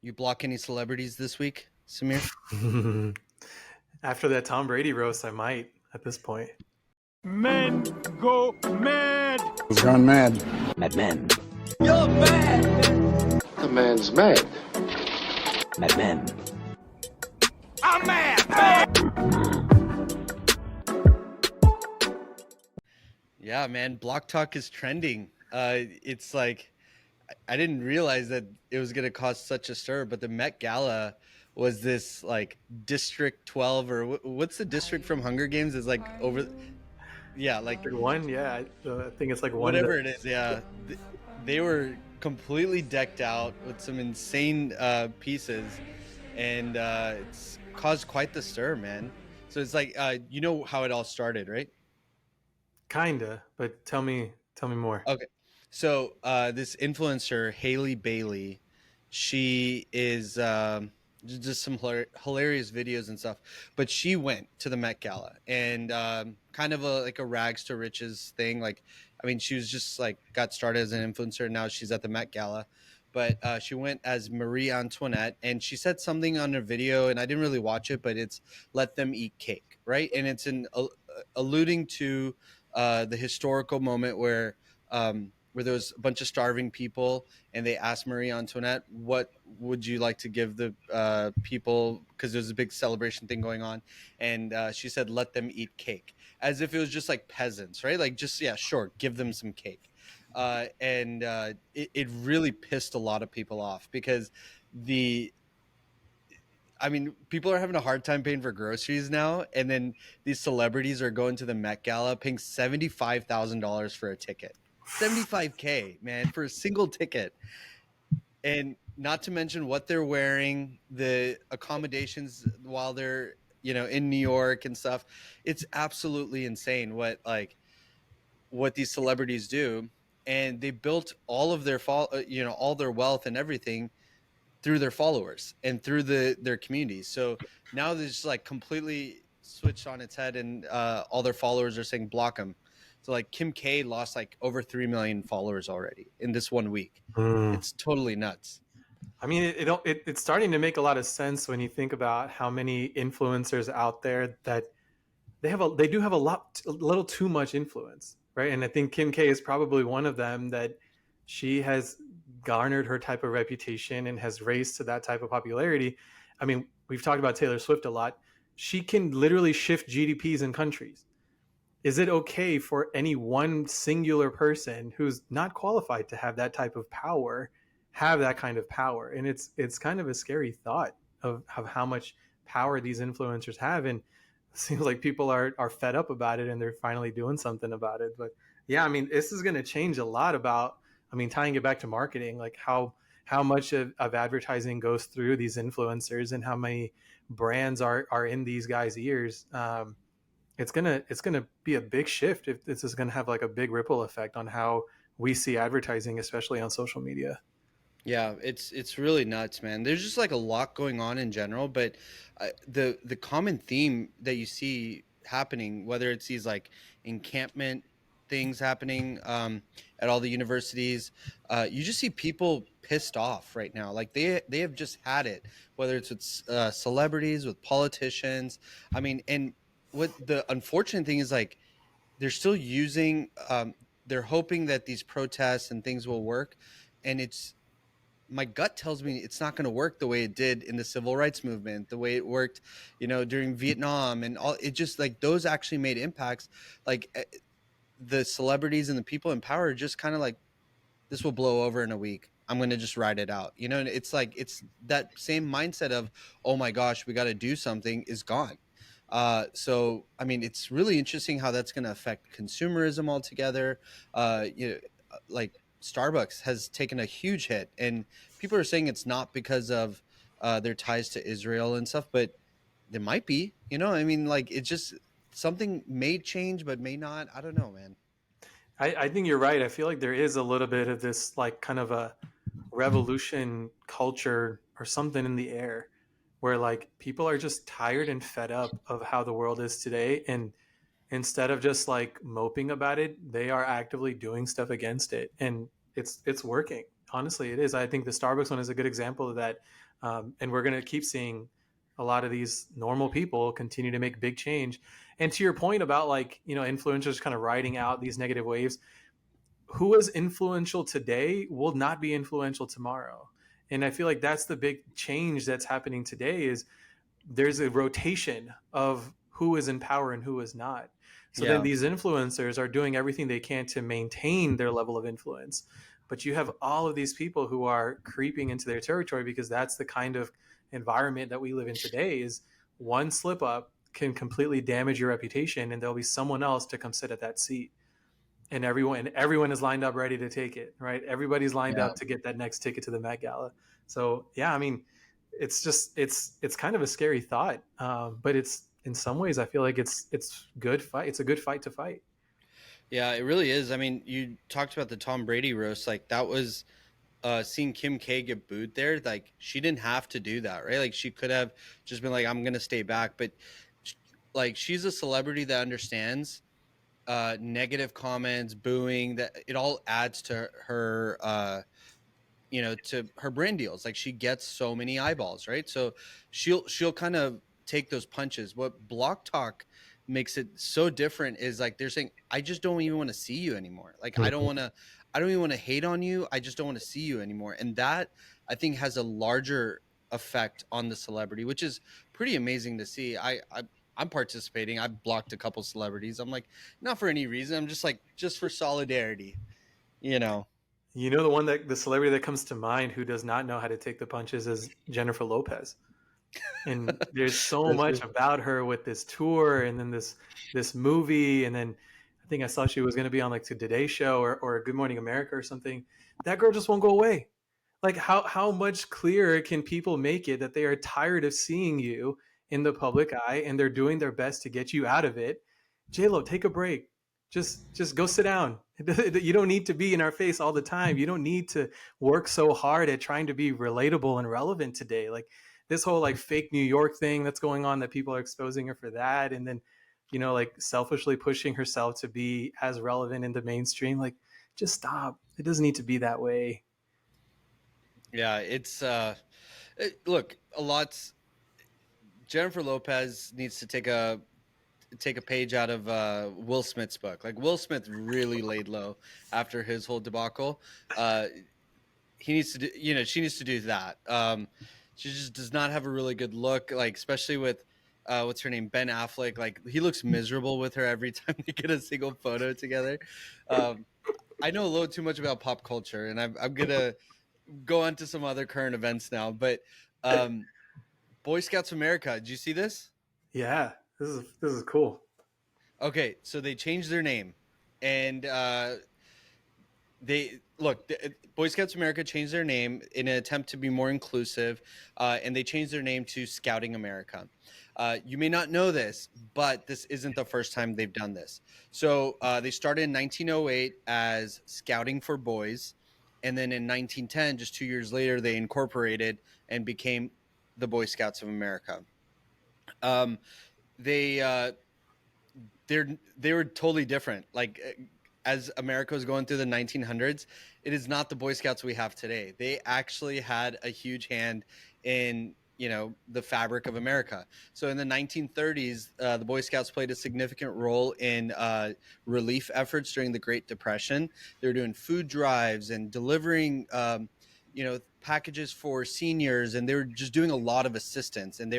You block any celebrities this week, Samir? After that Tom Brady roast, I might at this point. Men go mad. He's gone mad. Madmen. You're mad. The man's mad. Madmen. I'm mad. Yeah, man, Block Talk is trending. It's like I didn't realize that it was gonna cause such a stir, but the Met Gala was this like District 12 or what's the district from Hunger Games? Is like over, yeah, like One, yeah, I think it's like one. whatever it is. Yeah, they were completely decked out with some insane pieces, and it's caused quite the stir, man. So it's like you know how it all started, right? Kinda, but tell me more. Okay. So this influencer, Haley Bailey, she is just some hilarious videos and stuff. But she went to the Met Gala and kind of like a rags to riches thing. Like, I mean, she was just like got started as an influencer. Now she's at the Met Gala. But she went as Marie Antoinette, and she said something on her video, and I didn't really watch it, but it's "Let them eat cake," right? And it's alluding to the historical moment where there was a bunch of starving people, and they asked Marie Antoinette, "What would you like to give the people?" Because there's a big celebration thing going on, and she said, "Let them eat cake," as if it was just like peasants, right? Like, just yeah, sure, give them some cake, and it really pissed a lot of people off because the I mean, people are having a hard time paying for groceries now, and then these celebrities are going to the Met Gala paying $75,000 for a ticket. 75K, man, for a single ticket. And not to mention what they're wearing, the accommodations while they're, in New York and stuff. It's absolutely insane what these celebrities do. And they built all of their all their wealth and everything through their followers and through their communities. So now they're just like completely switched on its head, and all their followers are saying block them. So like Kim K lost like over 3 million followers already in this 1 week. Mm. It's totally nuts. I mean, it's starting to make a lot of sense when you think about how many influencers out there that they do have a little too much influence, right? And I think Kim K is probably one of them, that she has garnered her type of reputation and has raised to that type of popularity. I mean, we've talked about Taylor Swift a lot. She can literally shift GDPs in countries. Is it okay for any one singular person who's not qualified to have that type of power have that kind of power? And it's kind of a scary thought of how much power these influencers have. And it seems like people are fed up about it, and they're finally doing something about it. But yeah, I mean, this is going to change a lot about, I mean, tying it back to marketing, like how much of advertising goes through these influencers, and how many brands are in these guys' ears. It's gonna be a big shift if this is gonna have like a big ripple effect on how we see advertising, especially on social media. Yeah, it's really nuts, man. There's just like a lot going on in general, but the common theme that you see happening, whether it's these like encampment things happening at all the universities, you just see people pissed off right now. Like they have just had it, whether it's with celebrities, with politicians. I mean, and what the unfortunate thing is, like, they're still using. They're hoping that these protests and things will work, and it's my gut tells me it's not going to work the way it did in the civil rights movement, the way it worked, during Vietnam and all. It just like those actually made impacts. Like the celebrities and the people in power are just kind of like, this will blow over in a week. I'm going to just ride it out. And it's like, it's that same mindset of, oh my gosh, we got to do something is gone. So, I mean, it's really interesting how that's going to affect consumerism altogether. Like Starbucks has taken a huge hit, and people are saying it's not because of their ties to Israel and stuff, but there might be. I mean, like, it's just something may change, but may not. I don't know, man. I think you're right. I feel like there is a little bit of this like kind of a revolution culture or something in the air, where like people are just tired and fed up of how the world is today, and instead of just like moping about it, they are actively doing stuff against it, and it's working. Honestly, it is. I think the Starbucks one is a good example of that. And we're going to keep seeing a lot of these normal people continue to make big change. And to your point about like, influencers kind of riding out these negative waves, who is influential today will not be influential tomorrow. And I feel like that's the big change that's happening today is there's a rotation of who is in power and who is not. So then Yeah. these influencers are doing everything they can to maintain their level of influence. But you have all of these people who are creeping into their territory because that's the kind of environment that we live in today is one slip up can completely damage your reputation and there'll be someone else to come sit at that seat. And everyone is lined up ready to take it, right? Everybody's lined Yeah. up to get that next ticket to the Met Gala. So yeah, I mean, it's kind of a scary thought, but it's in some ways I feel like it's good fight. It's a good fight to fight. Yeah, it really is. I mean, you talked about the Tom Brady roast. Like that was seeing Kim K get booed there. Like she didn't have to do that, right? Like she could have just been like, "I'm gonna stay back," but like she's a celebrity that understands negative comments, booing, that it all adds to her to her brand deals. Like she gets so many eyeballs, right? So she'll kind of take those punches. What Block Talk makes it so different is like they're saying, I just don't even want to see you anymore. Like I don't even want to hate on you. I just don't want to see you anymore. And that I think has a larger effect on the celebrity, which is pretty amazing to see. I'm participating. I've blocked a couple celebrities. I'm like, not for any reason. I'm just for solidarity, you know. The celebrity that comes to mind who does not know how to take the punches is Jennifer Lopez. And there's so That's much true. about her with this tour and then this movie, and then I think I saw she was going to be on like the Today Show or Good Morning America or something. That girl just won't go away. Like how much clearer can people make it that they are tired of seeing you in the public eye and they're doing their best to get you out of it? JLo, take a break. Just go sit down. You don't need to be in our face all the time. You don't need to work so hard at trying to be relatable and relevant today. Like this whole like fake New York thing that's going on that people are exposing her for that, and then like selfishly pushing herself to be as relevant in the mainstream. Like just stop. It doesn't need to be that way. Yeah, it's look, a lot's Jennifer Lopez needs to take a page out of Will Smith's book. Like Will Smith really laid low after his whole debacle. He needs to do, she needs to do that. She just does not have a really good look, like especially with what's her name, Ben Affleck. Like he looks miserable with her every time they get a single photo together. Um, I know a little too much about pop culture, and I'm gonna go on to some other current events now. But um, Boy Scouts of America, did you see this? Yeah, this is cool. Okay, so they changed their name, and they look. Boy Scouts of America changed their name in an attempt to be more inclusive, and they changed their name to Scouting America. You may not know this, but this isn't the first time they've done this. So they started in 1908 as Scouting for Boys, and then in 1910, just 2 years later, they incorporated and became the Boy Scouts of America. Um, they they were totally different. Like as America was going through the 1900s, it is not the Boy Scouts we have today. They actually had a huge hand in the fabric of America. So in the 1930s, the Boy Scouts played a significant role in relief efforts during the Great Depression. They were doing food drives and delivering packages for seniors, and they were just doing a lot of assistance, and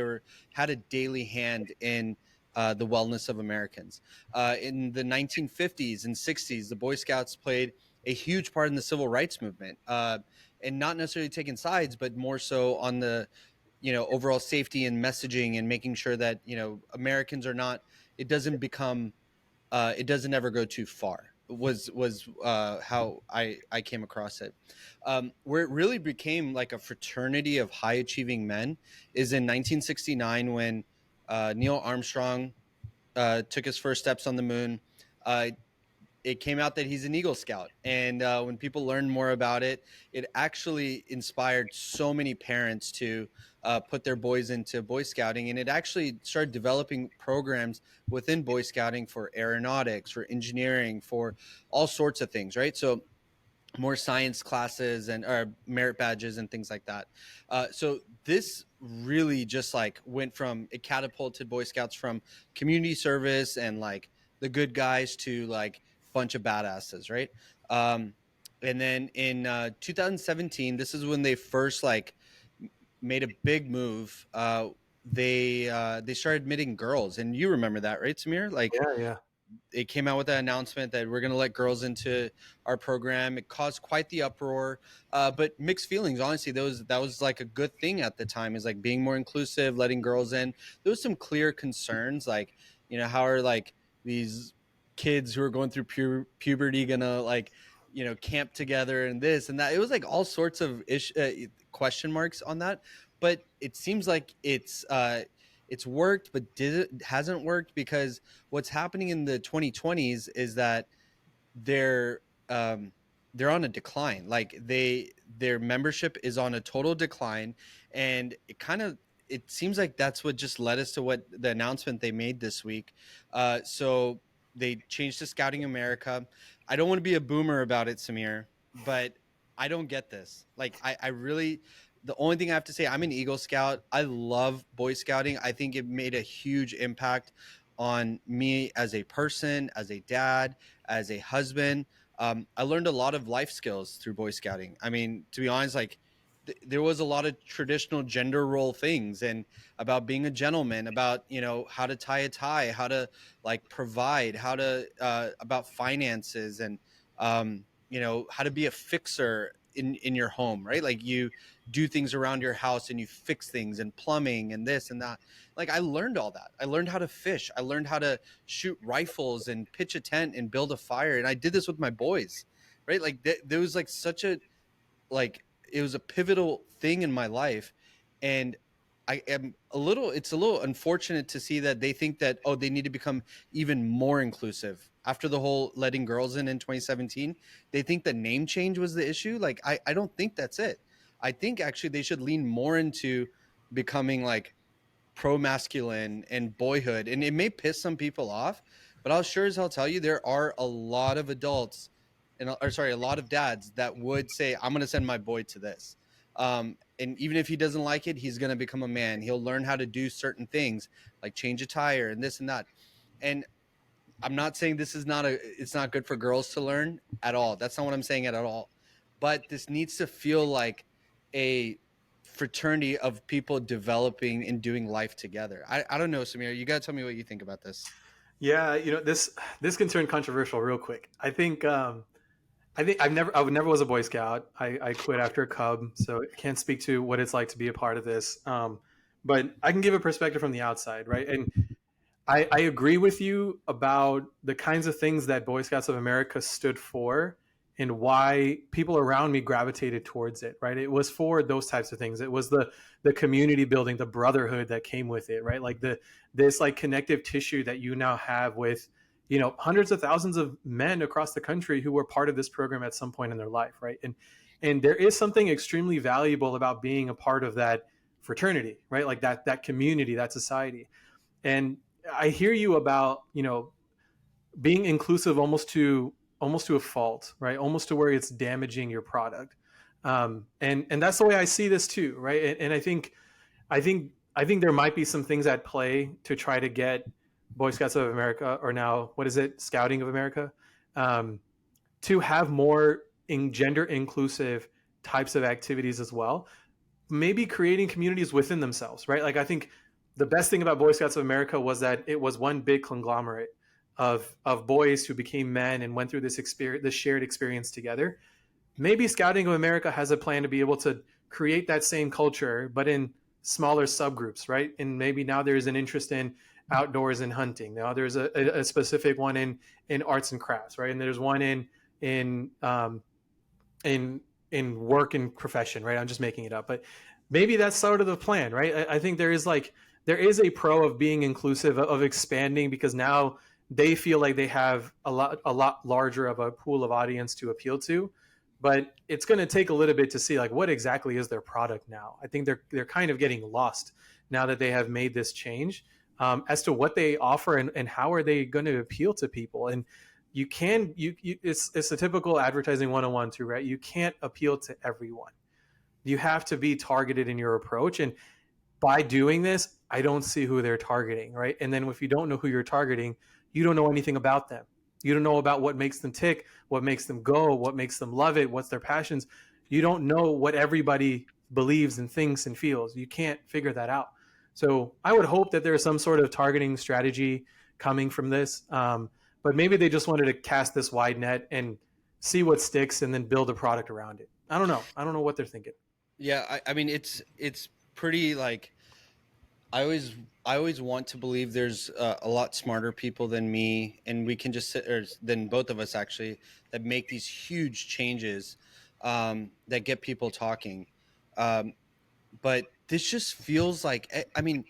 had a daily hand in the wellness of Americans. In the 1950s and 60s, the Boy Scouts played a huge part in the civil rights movement, and not necessarily taking sides, but more so on the overall safety and messaging and making sure that Americans are not. It doesn't become. It doesn't ever go too far. Was how I came across it. Where it really became like a fraternity of high achieving men is in 1969 when Neil Armstrong took his first steps on the moon. It came out that he's an Eagle Scout. And when people learned more about it, it actually inspired so many parents to put their boys into Boy Scouting. And it actually started developing programs within Boy Scouting for aeronautics, for engineering, for all sorts of things, right? So more science classes and or merit badges and things like that. So this really just like went from, it catapulted Boy Scouts from community service and like the good guys to like bunch of badasses, right? Um, and then in 2017, this is when they first like made a big move. They started admitting girls, and you remember that, right, Samir? Like Yeah. it came out with an announcement that we're going to let girls into our program. It caused quite the uproar, but mixed feelings. Honestly, that was like a good thing at the time. Is like being more inclusive, letting girls in. There was some clear concerns, like how are like these kids who are going through puberty gonna like camp together and this and that. It was like all sorts of question marks on that, but it seems like it's worked, but hasn't worked because what's happening in the 2020s is that they're um, they're on a decline. Like their membership is on a total decline, and it seems like that's what just led us to what the announcement they made this week. So they changed to Scouting America. I don't want to be a boomer about it, Samir, but I don't get this. Like I really, the only thing I have to say, I'm an Eagle Scout. I love Boy Scouting. I think it made a huge impact on me as a person, as a dad, as a husband. I learned a lot of life skills through Boy Scouting. I mean, to be honest, like there was a lot of traditional gender role things and about being a gentleman, about how to tie a tie, how to like provide, how to about finances, and how to be a fixer in your home, right? Like you do things around your house and you fix things and plumbing and this and that. Like I learned all that. I learned how to fish. I learned how to shoot rifles and pitch a tent and build a fire. And I did this with my boys, right? Like there was like such a like it was a pivotal thing in my life. And I am it's a little unfortunate to see that they think that, oh, they need to become even more inclusive after the whole letting girls in 2017. They think the name change was the issue. Like I don't think that's it. I think actually they should lean more into becoming like pro masculine and boyhood. And it may piss some people off, but I'll sure as hell tell you there are a lot of adults a lot of dads that would say, I'm going to send my boy to this. And even if he doesn't like it, he's going to become a man. He'll learn how to do certain things like change a tire and this and that. And I'm not saying it's not good for girls to learn at all. That's not what I'm saying at all. But this needs to feel like a fraternity of people developing and doing life together. I don't know, Samir, you got to tell me what you think about this. Yeah, this can turn controversial real quick. I think I never was a Boy Scout. I quit after a Cub, so I can't speak to what it's like to be a part of this. But I can give a perspective from the outside, right? And I agree with you about the kinds of things that Boy Scouts of America stood for and why people around me gravitated towards it, right? It was for those types of things. It was the community building, the brotherhood that came with it, right? Like this like connective tissue that you now have with hundreds of thousands of men across the country who were part of this program at some point in their life, right? And there is something extremely valuable about being a part of that fraternity, right? Like that community, that society. And I hear you about being inclusive almost to a fault, right? Almost to where it's damaging your product. And that's the way I see this too, right? And I think there might be some things at play to try to get Boy Scouts of America, or now what is it, Scouting of America, to have more gender inclusive types of activities as well. Maybe creating communities within themselves, right? Like I think the best thing about Boy Scouts of America was that it was one big conglomerate of boys who became men and went through this shared experience together. Maybe Scouting of America has a plan to be able to create that same culture, but in smaller subgroups, right? And maybe now there's an interest in outdoors and hunting. Now there's a specific one in arts and crafts, right? And there's one in work and profession, right? I'm just making it up, but maybe that's sort of the plan, right? I think there is a pro of being inclusive, of expanding, because now they feel like they have a lot larger of a pool of audience to appeal to. But it's going to take a little bit to see like what exactly is their product now. I think they're kind of getting lost now that they have made this change as to what they offer and how are they going to appeal to people. And you can it's a typical advertising 101 too, right? You can't appeal to everyone. You have to be targeted in your approach, and by doing this, I don't see who they're targeting, right? And then if you don't know who you're targeting, you don't know anything about them. You don't know about what makes them tick, what makes them go, what makes them love it, what's their passions. You don't know what everybody believes and thinks and feels. You can't figure that out. So I would hope that there's some sort of targeting strategy coming from this. But maybe they just wanted to cast this wide net and see what sticks and then build a product around it. I don't know. I don't know what they're thinking. Yeah, I mean it's pretty like I always want to believe there's a lot smarter people than me, and we can just sit, or than both of us actually, that make these huge changes that get people talking. Um, but this just feels like I mean,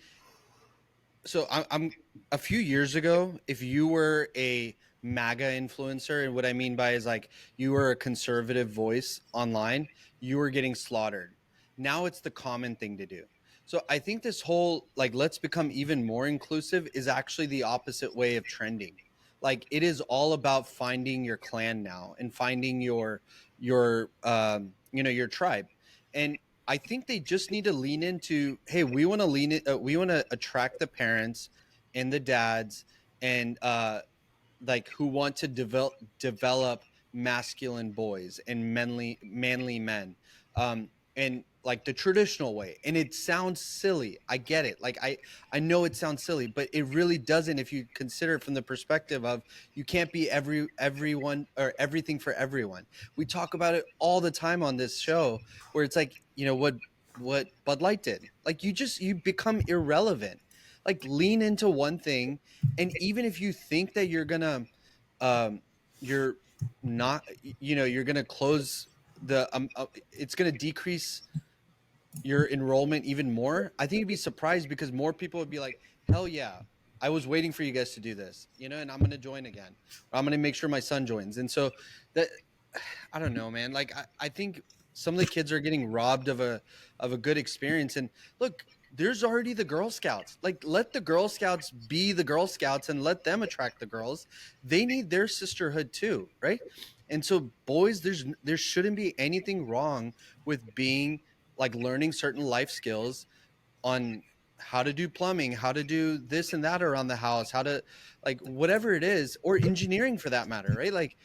so I'm a few years ago, if you were a MAGA influencer, and what I mean by is like you were a conservative voice online, you were getting slaughtered. Now it's the common thing to do. So I think this whole like let's become even more inclusive is actually the opposite way of trending. Like it is all about finding your clan now and finding your you know your tribe. And I think they just need to lean into, hey, we want to we want to attract the parents and the dads and like who want to develop masculine boys and manly men, and like the traditional way. And it sounds silly, I get it, like I know it sounds silly, but it really doesn't if you consider it from the perspective of you can't be everyone or everything for everyone. We talk about it all the time on this show, where it's like, you know what Bud Light did, like you become irrelevant. Like lean into one thing, and even if you think that you're gonna you're not, you know, you're gonna close the it's gonna decrease your enrollment even more, I think you'd be surprised because more people would be like, hell yeah, I was waiting for you guys to do this, you know, and I'm gonna join again, or I'm gonna make sure my son joins. And so that, I don't know, man, like I think some of the kids are getting robbed of a good experience. And look, there's already the Girl Scouts. Like, let the Girl Scouts be the Girl Scouts and let them attract the girls. They need their sisterhood too, right? And so, boys, there shouldn't be anything wrong with being like learning certain life skills on how to do plumbing, how to do this and that around the house, how to like whatever it is, or engineering for that matter, right? Like,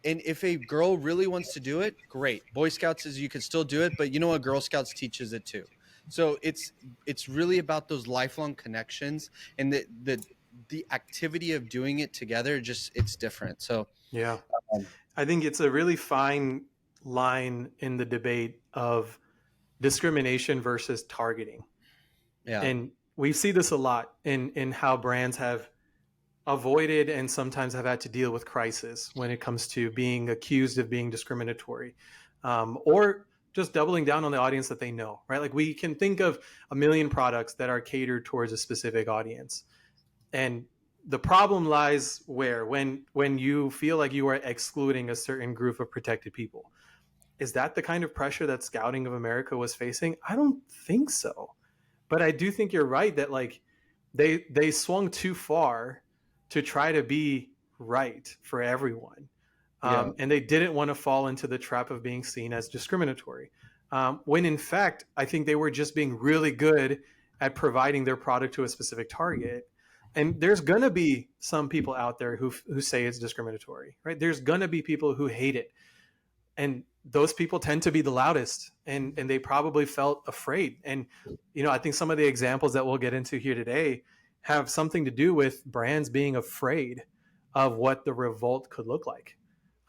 and if a girl really wants to do it, great. Boy Scouts is you can still do it, but you know what? Girl Scouts teaches it too. So it's really about those lifelong connections and the activity of doing it together. Just it's different. So Yeah. I think it's a really fine line in the debate of discrimination versus targeting. yeah, And we see this a lot in how brands have avoided and sometimes have had to deal with crisis when it comes to being accused of being discriminatory, or just doubling down on the audience that they know, right? Like we can think of a million products that are catered towards a specific audience. And the problem lies where when you feel like you are excluding a certain group of protected people. Is that the kind of pressure that Scouting of America was facing? I don't think so. But I do think you're right that like they swung too far to try to be right for everyone. Yeah. And they didn't want to fall into the trap of being seen as discriminatory. When in fact, I think they were just being really good at providing their product to a specific target. And there's going to be some people out there who say it's discriminatory, right? There's going to be people who hate it. And those people tend to be the loudest, and they probably felt afraid. And, you know, I think some of the examples that we'll get into here today have something to do with brands being afraid of what the revolt could look like.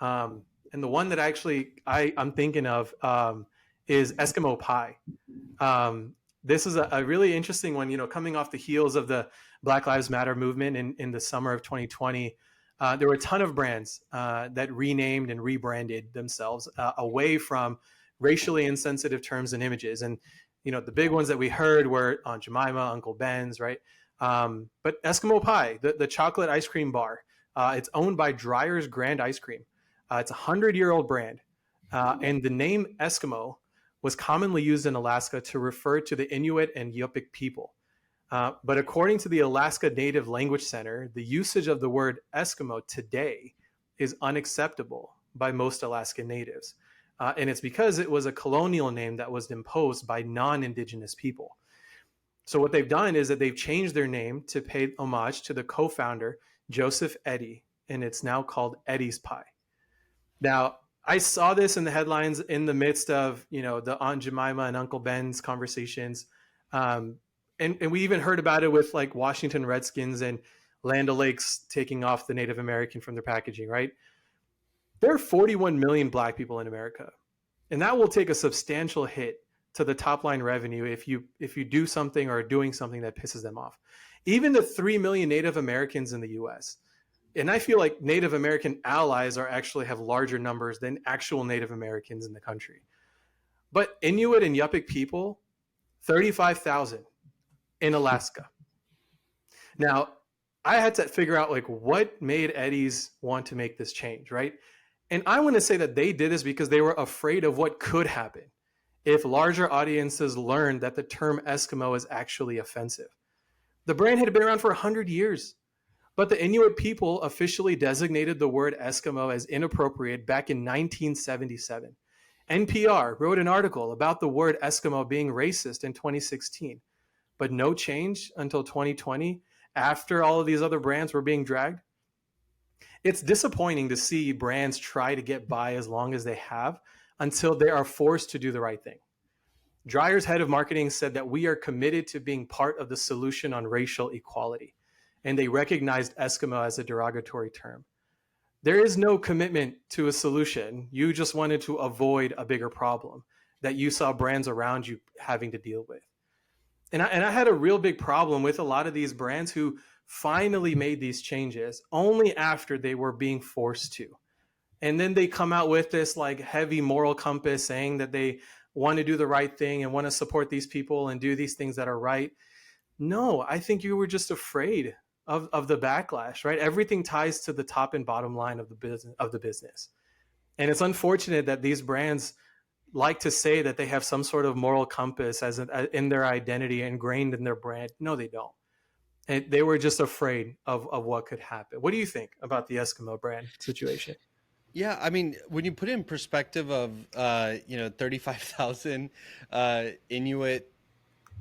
And the one that I'm thinking of is Eskimo pie. This is a really interesting one, you know, coming off the heels of the Black Lives Matter movement in the summer of 2020. There were a ton of brands that renamed and rebranded themselves away from racially insensitive terms and images. And, you know, the big ones that we heard were Aunt Jemima, Uncle Ben's, right? But Eskimo Pie, the chocolate ice cream bar, it's owned by Dreyer's Grand Ice Cream. It's a 100-year-old brand. And the name Eskimo was commonly used in Alaska to refer to the Inuit and Yupik people. But according to the Alaska Native Language Center, the usage of the word Eskimo today is unacceptable by most Alaskan natives. And it's because it was a colonial name that was imposed by non-indigenous people. So what they've done is that they've changed their name to pay homage to the co-founder, Joseph Eddy, and it's now called Eddie's Pie. Now, I saw this in the headlines in the midst of, the Aunt Jemima and Uncle Ben's conversations. And we even heard about it with like Washington Redskins and Land O'Lakes taking off the Native American from their packaging, right? There are 41 million Black people in America, and that will take a substantial hit to the top line revenue if you do something or are doing something that pisses them off. Even the 3 million Native Americans in the US, and I feel like Native American allies actually have larger numbers than actual Native Americans in the country. But Inuit and Yupik people, 35,000 in Alaska. Now, I had to figure out like what made Eddie's want to make this change, right? And I want to say that they did this because they were afraid of what could happen if larger audiences learned that the term Eskimo is actually offensive. The brand had been around for 100 years, but the Inuit people officially designated the word Eskimo as inappropriate back in 1977. NPR wrote an article about the word Eskimo being racist in 2016, but no change until 2020 after all of these other brands were being dragged. It's disappointing to see brands try to get by as long as they have until they are forced to do the right thing. Dreyer's head of marketing said that we are committed to being part of the solution on racial equality, and they recognized Eskimo as a derogatory term. There is no commitment to a solution. You just wanted to avoid a bigger problem that you saw brands around you having to deal with. And I had a real big problem with a lot of these brands who finally made these changes only after they were being forced to. And then they come out with this like heavy moral compass saying that they want to do the right thing and want to support these people and do these things that are right. No, I think you were just afraid of the backlash, right? Everything ties to the top and bottom line of the business. And it's unfortunate that these brands like to say that they have some sort of moral compass in their identity ingrained in their brand. No, they don't. And they were just afraid of what could happen. What do you think about the Eskimo brand situation? Yeah, I mean, when you put it in perspective of 35,000 Inuit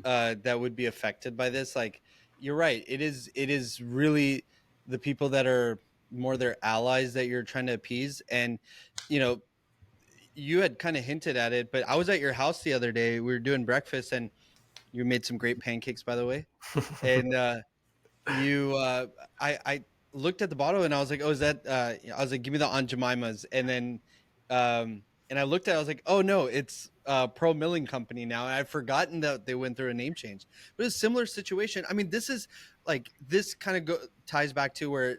that would be affected by this, like you're right. It is really the people that are more their allies that you're trying to appease. And you had kind of hinted at it, but I was at your house the other day. We were doing breakfast, and you made some great pancakes, by the way. And I looked at the bottle and I was like, oh, is that, I was like, give me the Aunt Jemima's. And then, and I looked at it, I was like, oh no, it's Pearl Milling Company now. And I'd forgotten that they went through a name change, but it's a similar situation. I mean, this is like, this kind of ties back to where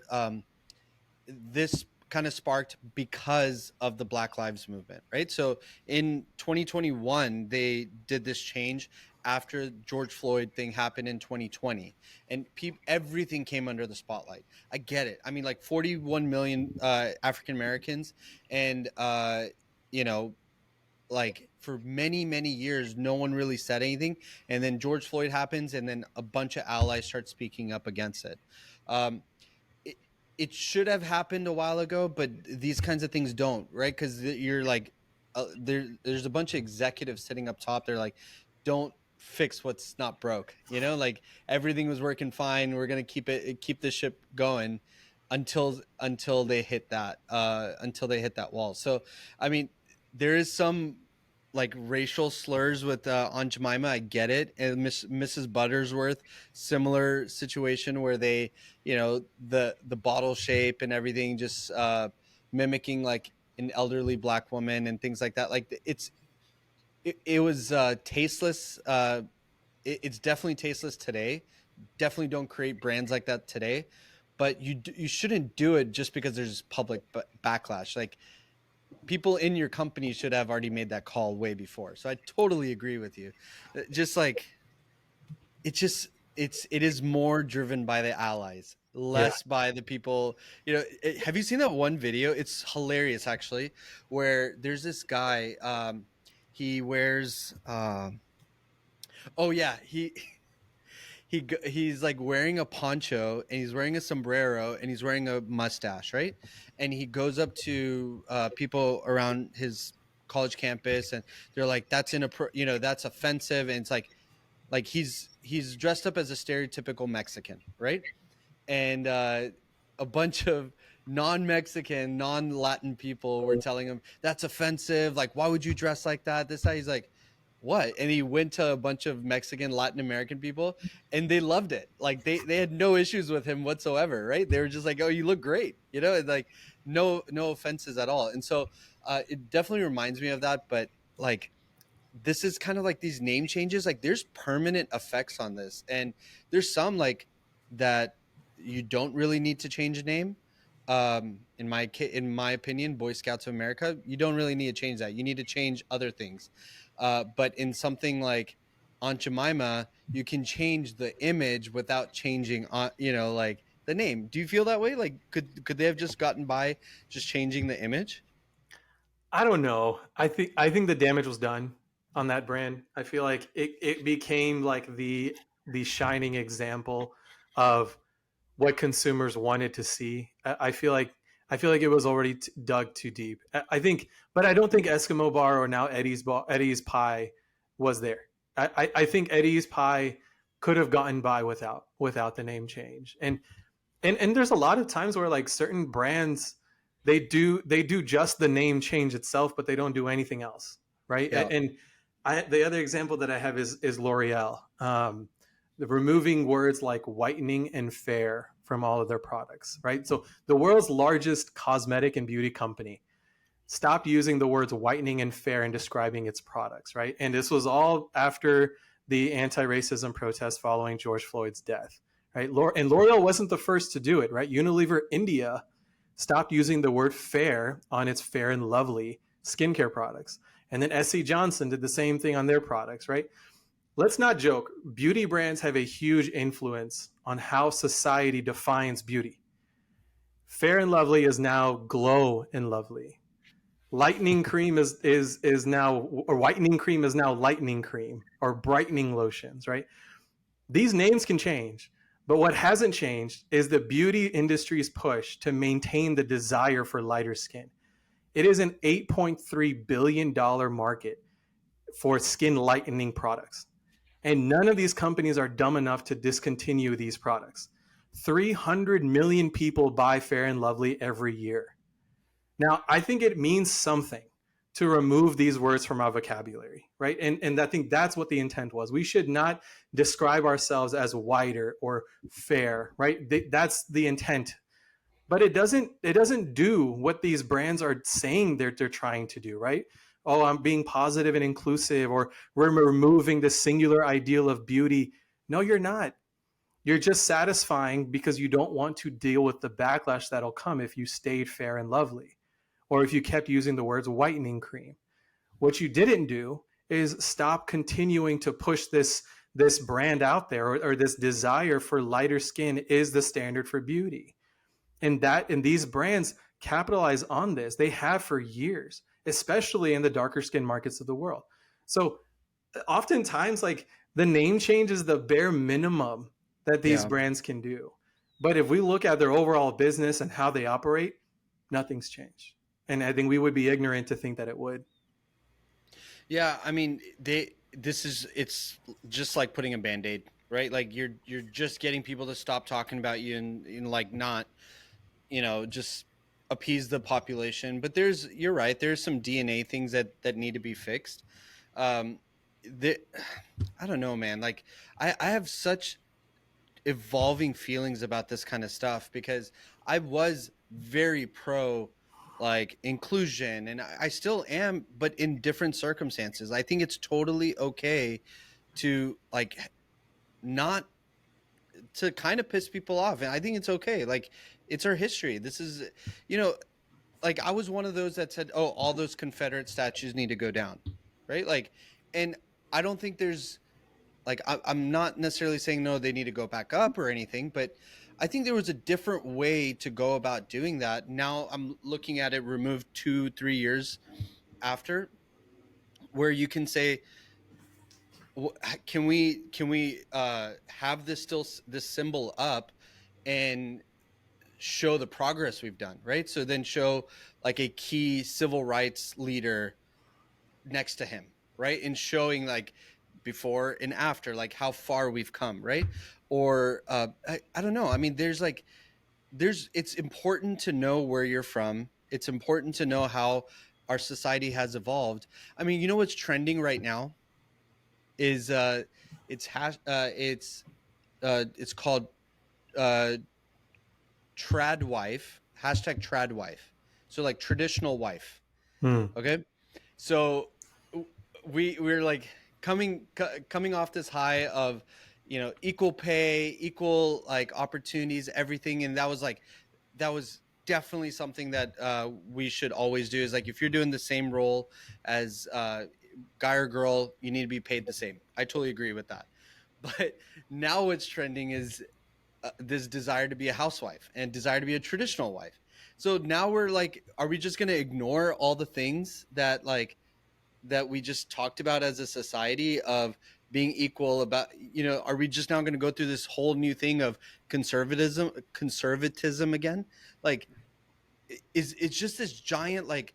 this kind of sparked because of the Black Lives Movement, right? So in 2021, they did this change after George Floyd thing happened in 2020, and everything came under the spotlight. I get it. I mean, like 41 million African Americans, and like for many, many years, no one really said anything. And then George Floyd happens, and then a bunch of allies start speaking up against it. It should have happened a while ago, but these kinds of things don't, right? Because you're like, there's a bunch of executives sitting up top. They're like, don't fix what's not broke, like everything was working fine. We're gonna keep the ship going until they hit that wall. So, I mean, there is some like racial slurs with Aunt Jemima. I get it. And Mrs. Buttersworth, similar situation where they, the bottle shape and everything, just mimicking like an elderly Black woman and things like that. Like it was tasteless. It's definitely tasteless today. Definitely don't create brands like that today. But you shouldn't do it just because there's public backlash. Like, people in your company should have already made that call way before. So I totally agree with you. Just like it is more driven by the allies, less by the people. Have you seen that one video? It's hilarious actually, where there's this guy. He wears. He he's like wearing a poncho and he's wearing a sombrero and he's wearing a mustache, right? And he goes up to people around his college campus and they're like, that's that's offensive. And it's like he's dressed up as a stereotypical Mexican, right? And a bunch of non-Mexican, non-Latin people were telling him that's offensive. Like, why would you dress like that? This guy, he's like, what? And he went to a bunch of Mexican, Latin American people, and they loved it. Like they had no issues with him whatsoever, right? They were just like, oh, you look great, and like no offenses at all. And so it definitely reminds me of that. But like this is kind of like these name changes. Like there's permanent effects on this, and there's some like that you don't really need to change a name. In my opinion, Boy Scouts of America, you don't really need to change that. You need to change other things. But in something like Aunt Jemima, you can change the image without changing like the name. Do you feel that way? Like could they have just gotten by just changing the image? I don't know. I think the damage was done on that brand. I feel like it became like the shining example of what consumers wanted to see. I feel like it was already dug too deep. I think, but I don't think Eskimo Bar or now Eddie's Pie was there. I think Eddie's Pie could have gotten by without the name change. And there's a lot of times where like certain brands they do just the name change itself, but they don't do anything else, right? Yeah. And the other example that I have is L'Oreal. The removing words like whitening and fair from all of their products, right? So the world's largest cosmetic and beauty company stopped using the words whitening and fair in describing its products, right? And this was all after the anti-racism protests following George Floyd's death, right? And L'Oreal wasn't the first to do it, right? Unilever India stopped using the word fair on its Fair and Lovely skincare products. And then SC Johnson did the same thing on their products, right? Let's not joke. Beauty brands have a huge influence on how society defines beauty. Fair and Lovely is now Glow and Lovely. Lightening cream is now, or whitening cream is now lightening cream, or brightening lotions, right? These names can change, but what hasn't changed is the beauty industry's push to maintain the desire for lighter skin. It is an $8.3 billion market for skin lightening products. And none of these companies are dumb enough to discontinue these products. 300 million people buy Fair and Lovely every year. Now, I think it means something to remove these words from our vocabulary, right? And I think that's what the intent was. We should not describe ourselves as whiter or fair, right? That's the intent. But it doesn't do what these brands are saying they're trying to do, right? Oh, I'm being positive and inclusive, or we're removing the singular ideal of beauty. No, you're not. You're just satisfying because you don't want to deal with the backlash that'll come if you stayed fair and lovely, or if you kept using the words whitening cream. What you didn't do is stop continuing to push this brand out there, or this desire for lighter skin is the standard for beauty. And these brands capitalize on this. They have for years, especially in the darker skin markets of the world. So oftentimes, like, the name change is the bare minimum that these brands can do. But if we look at their overall business and how they operate, nothing's changed. And I think we would be ignorant to think that it would. Yeah, I mean, it's just like putting a Band-Aid, right? Like you're just getting people to stop talking about you and like not, just appease the population. But you're right, there's some DNA things that need to be fixed. I don't know, man. Like I have such evolving feelings about this kind of stuff, because I was very pro like inclusion, and I still am, but in different circumstances. I think it's totally okay to like not to kind of piss people off, and I think it's okay. Like, it's our history. This is, like, I was one of those that said, oh, all those Confederate statues need to go down, right? Like, and I don't think there's like, I'm not necessarily saying no, they need to go back up or anything, but I think there was a different way to go about doing that. Now I'm looking at it removed 2-3 years after, where you can say, Can we have this symbol up and show the progress we've done, right? So then show like a key civil rights leader next to him, right? And showing like before and after, like how far we've come, right? Or I don't know. I mean, it's important to know where you're from. It's important to know how our society has evolved. I mean, you know what's trending right now is it's called uh trad wife, hashtag trad wife. So like traditional wife. Hmm. Okay. So we're like coming off this high of, equal pay, equal like opportunities, everything. And that was definitely something that we should always do, is like, if you're doing the same role as guy or girl, you need to be paid the same. I totally agree with that. But now what's trending is this desire to be a housewife and desire to be a traditional wife. So now we're like, are we just going to ignore all the things that we just talked about as a society of being equal? About, are we just now going to go through this whole new thing of conservatism again? Like, it's just this giant, like,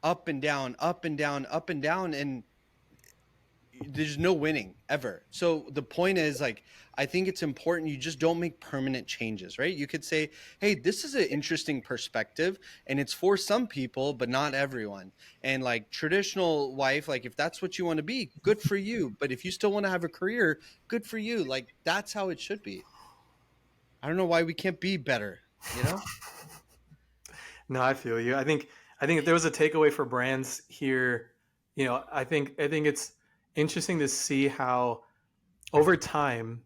up and down, up and down, up and down, and there's no winning ever. So the point is, like, I think it's important you just don't make permanent changes, right? You could say, hey, this is an interesting perspective and it's for some people but not everyone. And like, traditional wife, like, if that's what you want to be, good for you. But if you still want to have a career, good for you. Like, that's how it should be. I don't know why we can't be better, you know? No, I feel you. I think if there was a takeaway for brands here, I think it's interesting to see how over time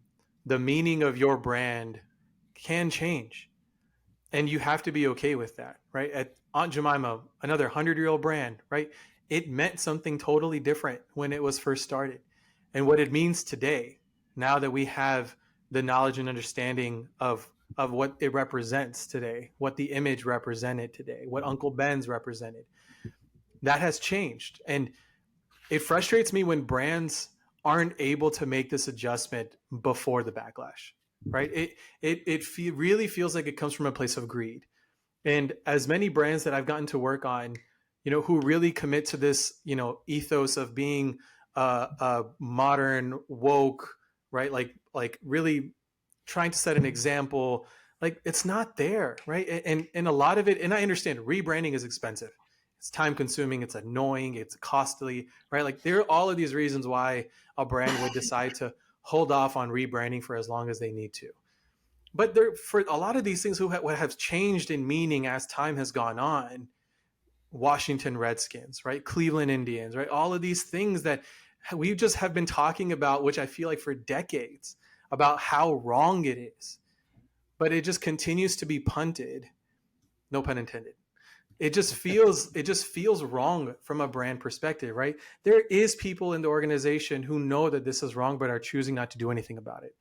the meaning of your brand can change, and you have to be okay with that, right? At Aunt Jemima, another 100-year-old brand, right? It meant something totally different when it was first started, and what it means today, now that we have the knowledge and understanding of what it represents today, what the image represented today, what Uncle Ben's represented, that has changed. And it frustrates me when brands aren't able to make this adjustment before the backlash, right? Really feels like it comes from a place of greed. And as many brands that I've gotten to work on, who really commit to this, ethos of being a modern woke, right? Like really trying to set an example, like, it's not there, right? And a lot of it, and I understand rebranding is expensive, it's time consuming, it's annoying, it's costly, right? Like, there are all of these reasons why a brand would decide to hold off on rebranding for as long as they need to. But there, for a lot of these things what have changed in meaning as time has gone on, Washington Redskins, right? Cleveland Indians, right? All of these things that we just have been talking about, which I feel like for decades, about how wrong it is, but it just continues to be punted. No pun intended. It just feels wrong from a brand perspective, right? There is people in the organization who know that this is wrong, but are choosing not to do anything about it.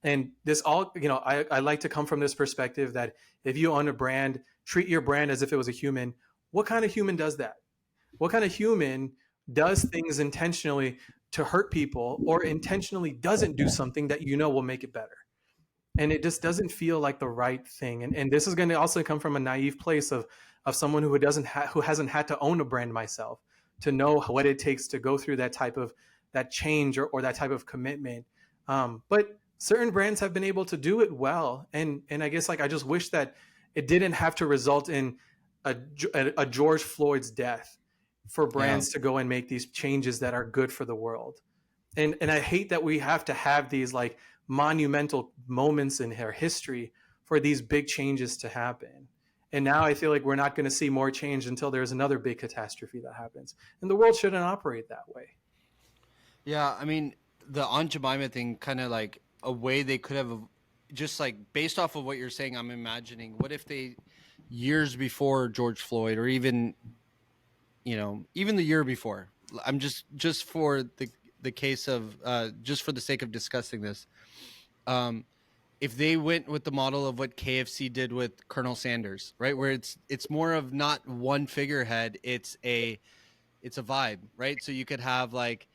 And this all, I like to come from this perspective that if you own a brand, treat your brand as if it was a human. What kind of human does that? What kind of human does things intentionally to hurt people, or intentionally doesn't do something that will make it better? And it just doesn't feel like the right thing. And this is going to also come from a naive place of someone who hasn't had to own a brand myself, to know what it takes to go through that change or that type of commitment. But certain brands have been able to do it well, and I guess, like, I just wish that it didn't have to result in a George Floyd's death for brands to go and make these changes that are good for the world. And I hate that we have to have these, like, monumental moments in our history for these big changes to happen. And now I feel like we're not going to see more change until there's another big catastrophe that happens. And the world shouldn't operate that way. Yeah, I mean, the Aunt Jemima thing, kind of like a way they could have, just like based off of what you're saying, I'm imagining, what if they, years before George Floyd, or even, even the year before, I'm just for the case of, just for the sake of discussing this, if they went with the model of what KFC did with Colonel Sanders, right, where it's more of not one figurehead, it's a vibe, right? So you could have like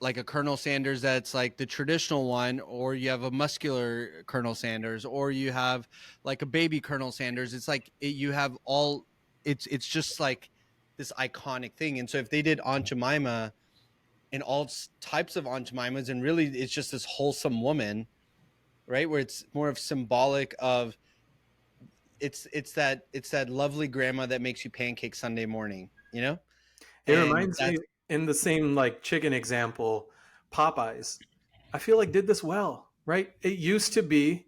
like a Colonel Sanders that's like the traditional one, or you have a muscular Colonel Sanders, or you have like a baby Colonel Sanders. It's like you have all. It's just like this iconic thing. And so if they did Aunt Jemima and all types of Aunt Jemimas, and really it's just this wholesome woman, right? Where it's more of symbolic of it's that lovely grandma that makes you pancakes Sunday morning, you know? It And reminds me, in the same like chicken example, Popeyes, I feel like did this well, right? It used to be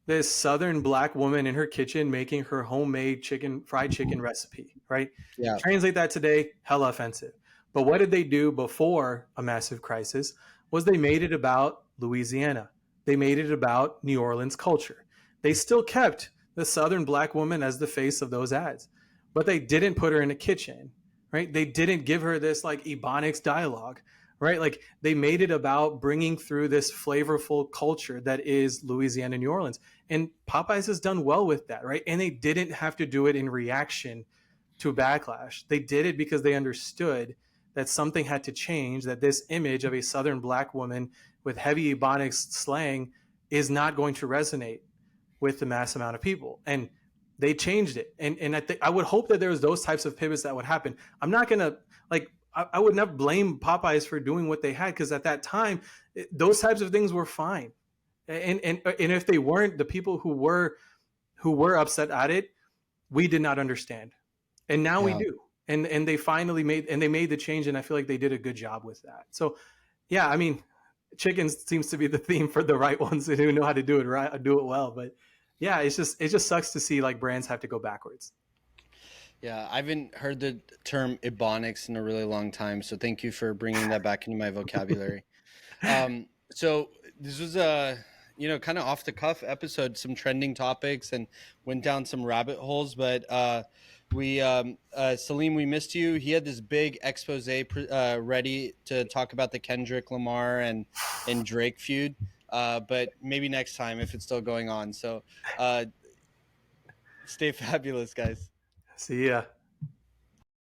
this Southern black woman in her kitchen making her homemade fried chicken recipe, right? Yeah. Translate that today, hella offensive. But what did they do before a massive crisis? Was they made it about Louisiana. They made it about New Orleans culture. They still kept the Southern black woman as the face of those ads, but they didn't put her in a kitchen, right? They didn't give her this like Ebonics dialogue, right? Like they made it about bringing through this flavorful culture that is Louisiana, New Orleans. And Popeyes has done well with that, right? And they didn't have to do it in reaction to backlash. They did it because they understood that something had to change, that this image of a Southern black woman with heavy Ebonics slang is not going to resonate with the mass amount of people. And they changed it. And I would hope that there was those types of pivots that would happen. I'm not going to I would never blame Popeyes for doing what they had, because at that time, those types of things were fine. And if they weren't, the people who were upset at it, we did not understand. And now we do. And they finally made the change, and I feel like they did a good job with that. So yeah, I mean, chicken seems to be the theme for the right ones who know how to do it right, do it well. But yeah, it just sucks to see like brands have to go backwards. Yeah, I haven't heard the term Ebonics in a really long time, so thank you for bringing that back into my vocabulary. So this was a kind of off the cuff episode, some trending topics, and went down some rabbit holes. But Salim, we missed you. He had this big expose ready to talk about the Kendrick Lamar and Drake feud, but maybe next time if it's still going on. So stay fabulous, guys. See ya.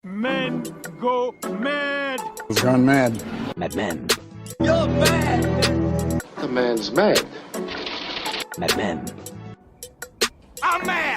Men go mad. He's gone mad. Mad Men. You're mad, man. The man's mad. Mad Men. I'm mad.